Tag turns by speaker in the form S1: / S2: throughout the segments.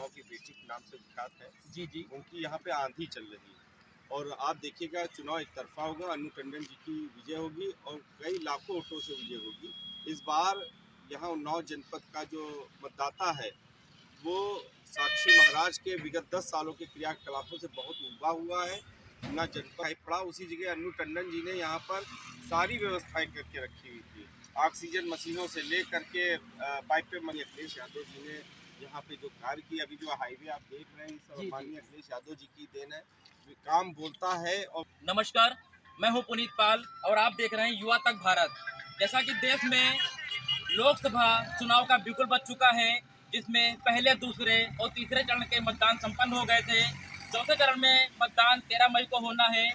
S1: उन्नाव की बेटी के नाम से विख्यात है।
S2: जी जी।
S1: उनकी यहाँ पे आंधी चल रही है और आप देखिएगा चुनाव एक तरफा होगा। अन्नू टंडन जी की विजय होगी और कई लाखों वोटों से विजय होगी। इस बार यहाँ उन्नाव जनपद का जो मतदाता है वो साक्षी महाराज के विगत 10 सालों के क्रियाकलापों से बहुत उबा हुआ है। ना जनपद पड़ा, उसी जगह अन्नू टंडन जी ने यहाँ पर सारी व्यवस्थाएं करके रखी हुई थी। ऑक्सीजन मशीनों से लेकर के पाइप पे माननीय अखिलेश यादव जी ने यहाँ पे जो कार्य किया, अभी जो हाईवे आप देख रहे हैं सब माननीय अखिलेश यादव जी की देन है। काम बोलता है। और
S2: नमस्कार, मैं हूं पुनीत पाल और आप देख रहे हैं युवा तक भारत। जैसा कि देश में लोकसभा चुनाव का बिल्कुल बच चुका है, जिसमें पहले, दूसरे और तीसरे चरण के मतदान संपन्न हो गए थे। चौथे चरण में मतदान 13 मई को होना है।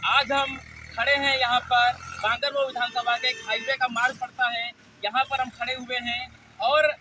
S2: आज हम खड़े हैं यहाँ पर बांगरमऊ विधानसभा के एक हाईवे का मार्ग पड़ता है, यहाँ पर हम खड़े हुए हैं। और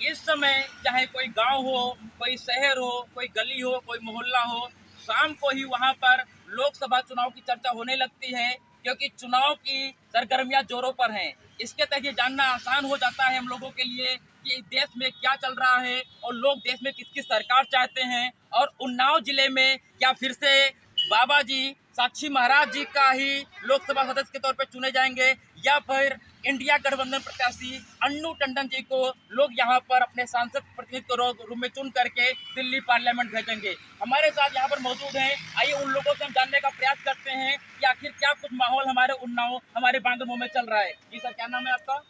S2: इस समय चाहे कोई गांव हो, कोई शहर हो, कोई गली हो, कोई मोहल्ला हो, शाम को ही वहां पर लोकसभा चुनाव की चर्चा होने लगती है, क्योंकि चुनाव की सरगर्मियां जोरों पर हैं। इसके तहत ये जानना आसान हो जाता है हम लोगों के लिए कि देश में क्या चल रहा है और लोग देश में किसकी सरकार चाहते हैं, और उन्नाव जिले में क्या फिर से बाबा जी साक्षी महाराज जी का ही लोकसभा सदस्य के तौर पर चुने जाएंगे, या फिर इंडिया गठबंधन प्रत्याशी अन्नू टंडन जी को लोग यहाँ पर अपने सांसद प्रतिनिधि के रूप में चुन करके दिल्ली पार्लियामेंट भेजेंगे। हमारे साथ यहाँ पर मौजूद हैं, आइए उन लोगों से हम जानने का प्रयास करते हैं कि आखिर क्या कुछ माहौल हमारे उन्नाव, हमारे बांगरमऊ में चल रहा है। जी सर, क्या नाम है आपका?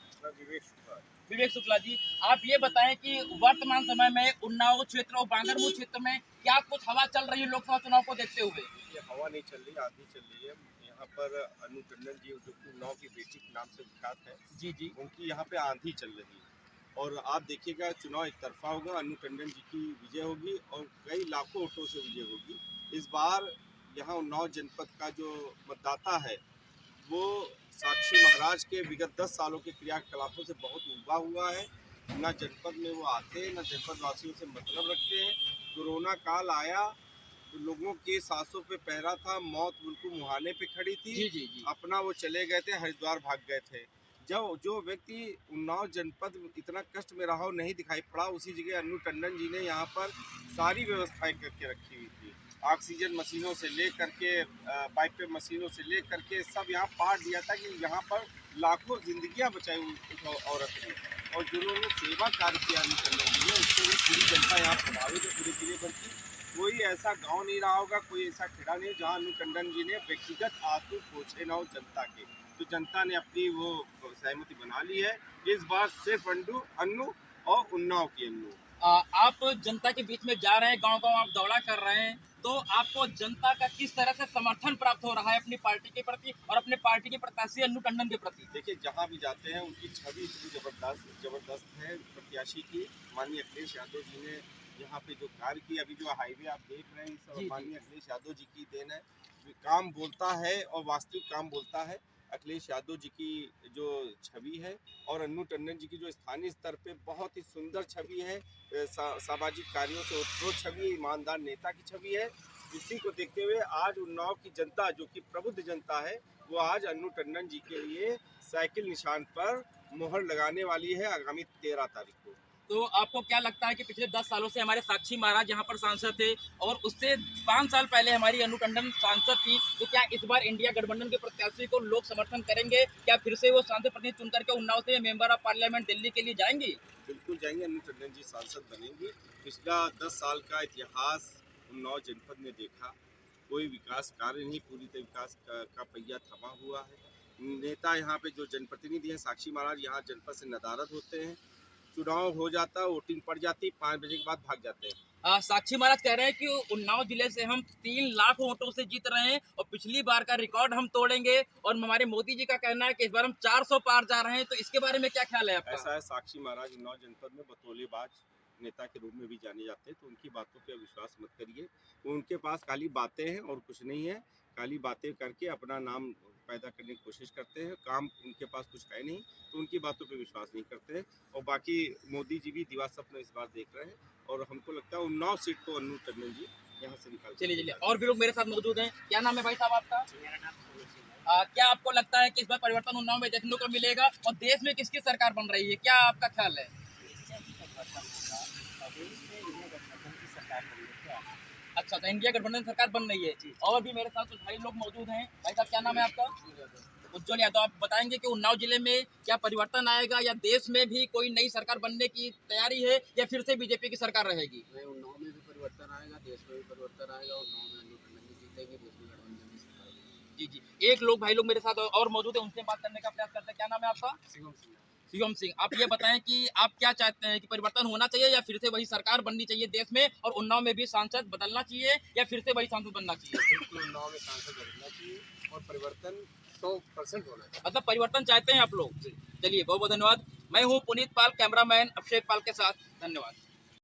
S2: विवेक शुक्ला जी, आप ये बताएं कि वर्तमान समय में उन्नाव क्षेत्र और बांगरमऊ क्षेत्र में क्या कुछ हवा चल रही है लोकसभा चुनाव को देखते हुए?
S1: ये हवा नहीं चल रही, आंधी चल रही है। यहाँ पर अन्नू टंडन जी जो कि उन्नाव की बेटी के नाम से विख्यात है,
S2: जी जी,
S1: उनकी यहाँ पे आंधी चल रही है और आप देखिएगा चुनाव एक तरफा होगा। अन्नू टंडन जी की विजय होगी और कई लाखों वोटों से विजय होगी। इस बार यहाँ उन्नाव जनपद का जो मतदाता है वो साक्षी महाराज के विगत 10 सालों के क्रियाकलापों से बहुत उबा हुआ है। ना जनपद में वो आते हैं, ना जनपद वासियों से मतलब रखते हैं। कोरोना काल आया तो लोगों के सांसों पे पहरा था, मौत बिल्कुल मुहाने पे खड़ी थी।
S2: जी जी जी,
S1: अपना वो चले गए थे, हरिद्वार भाग गए थे। जब जो व्यक्ति उन्नाव जनपद इतना कष्ट में रहा और नहीं दिखाई पड़ा, उसी जगह अन्नू टंडन जी ने यहाँ पर सारी व्यवस्थाएं करके रखी हुई थी। ऑक्सीजन मशीनों से ले करके पाइप पे मशीनों से ले करके सब यहाँ पार दिया था कि यहाँ पर लाखों जिंदगियाँ बचाई उस औरत ने। और जिन्होंने सेवा कार्य किया अन्नू टंडन जी ने, उससे पूरी जनता यहाँ प्रभावित है, पूरे जिले भर की। कोई ऐसा गांव नहीं रहा होगा, कोई ऐसा खेड़ा नहीं जहां अन्नू टंडन जी ने व्यक्तिगत आंसू पोछे ना हो जनता के। तो जनता ने अपनी वो सहमति बना ली है। इस बार सिर्फ अन्नू और उन्नाव की अन्नू।
S2: आप जनता के बीच में जा रहे हैं, गांव-गांव आप दौरा कर रहे हैं, तो आपको जनता का किस तरह से समर्थन प्राप्त हो रहा है अपनी पार्टी के प्रति और अपने पार्टी के प्रत्याशी अन्नू टंडन के प्रति?
S1: देखिए, जहाँ भी जाते हैं उनकी छवि इतनी जबरदस्त है प्रत्याशी की। माननीय अखिलेश यादव जी ने यहाँ पे जो कार्य किया, अभी जो हाईवे आप देख रहे हैं सब माननीय अखिलेश यादव जी की देन है। काम बोलता है और वास्तविक काम बोलता है। अखिलेश यादव जी की जो छवि है और अन्नू टंडन जी की जो स्थानीय स्तर पे बहुत ही सुंदर छवि है, सामाजिक कार्यों से ओतप्रोत छवि, ईमानदार नेता की छवि है। इसी को देखते हुए आज उन्नाव की जनता जो कि प्रबुद्ध जनता है, वो आज अन्नू टंडन जी के लिए साइकिल निशान पर मोहर लगाने वाली है आगामी 13 तारीख को।
S2: तो आपको क्या लगता है कि पिछले 10 सालों से हमारे साक्षी महाराज यहाँ पर सांसद थे और उससे 5 साल पहले हमारी अन्नू टंडन सांसद थी, तो क्या इस बार इंडिया गठबंधन के प्रत्याशी को लोग समर्थन करेंगे? क्या फिर से वो सांसद प्रतिनिधि चुन करके उन्नाव से मेंबर ऑफ पार्लियामेंट दिल्ली के लिए जाएंगी?
S1: बिल्कुल जाएंगे, अन्नू टंडन जी सांसद बनेंगी। पिछला 10 साल का इतिहास उन्नाव जनपद ने देखा, कोई विकास कार्य नहीं, पूरी तरह विकास का पहिया थमा हुआ है। नेता यहाँ पे जो जनप्रतिनिधि हैं साक्षी महाराज यहाँ जनपद से नदारद होते हैं। चुनाव हो जाता है, वोटिंग पड़ जाती, 5 बजे के बाद भाग जाते हैं।
S2: साक्षी महाराज कह रहे हैं कि उन्नाव जिले से हम 3 लाख वोटों से जीत रहे हैं और पिछली बार का रिकॉर्ड हम तोड़ेंगे, और हमारे मोदी जी का कहना है कि इस बार हम 400 पार जा रहे हैं, तो इसके बारे में क्या ख्याल है आपका?
S1: ऐसा है, साक्षी महाराज उन्नाव जनपद में बतौलेबाज नेता के रूप में भी जाने जाते हैं, तो उनकी बातों पे विश्वास मत करिए। उनके पास खाली बातें हैं और कुछ नहीं है। खाली बातें करके अपना नाम पैदा करने की कोशिश करते हैं, काम उनके पास कुछ है नहीं, तो उनकी बातों पे विश्वास नहीं करते हैं। और बाकी मोदी जी भी दिवा स्वप्न इस बार देख रहे हैं और हमको लगता है उन्नाव सीट को अन्नू टंडन जी यहाँ से निकाल।
S2: चलिए चलिए, और भी लोग मेरे साथ मौजूद हैं। क्या नाम है भाई साहब आपका?
S3: मेरा नाम सोनू सिंह है।
S2: क्या आपको लगता है कि इस बार परिवर्तन उन्नाव में देखने को मिलेगा और देश में किसकी सरकार बन रही है, क्या आपका ख्याल है?
S3: निश्चय ही परिवर्तन होगा और देश में इंडिया गठबंधन की
S2: इंडिया गठबंधन सरकार बन रही है। और भी मेरे साथ कुछ भाई लोग मौजूद हैं। भाई साहब क्या नाम है आपका? उज्जवल यादव। आप बताएंगे कि उन्नाव जिले में क्या परिवर्तन आएगा या देश में भी कोई नई सरकार बनने की तैयारी है या फिर से बीजेपी की सरकार रहेगी?
S3: उन्नाव में भी परिवर्तन आएगा, देश में भी परिवर्तन आएगा। उन्नाव में अन्नू टंडन जी जीतेंगे, देश में गठबंधन की सरकार बनेगी।
S2: जी जी, एक लोग भाई लोग मेरे साथ और मौजूद है, उनसे बात करने का प्रयास करते हैं। क्या नाम है आपका?
S3: शिवम सिंह।
S2: शिवम सिंह। आप ये बताएं कि आप क्या चाहते हैं कि परिवर्तन होना चाहिए या फिर से वही सरकार बननी चाहिए देश में, और उन्नाव में भी सांसद बदलना चाहिए या फिर से वही सांसद बनना चाहिए?
S3: बिल्कुल उन्नाव में सांसद बदलना चाहिए और परिवर्तन 100% होना चाहिए।
S2: मतलब परिवर्तन चाहते हैं आप लोग। चलिए, बहुत बहुत धन्यवाद। मैं हूँ पुनीत पाल, कैमरामैन अभिषेक पाल के साथ। धन्यवाद।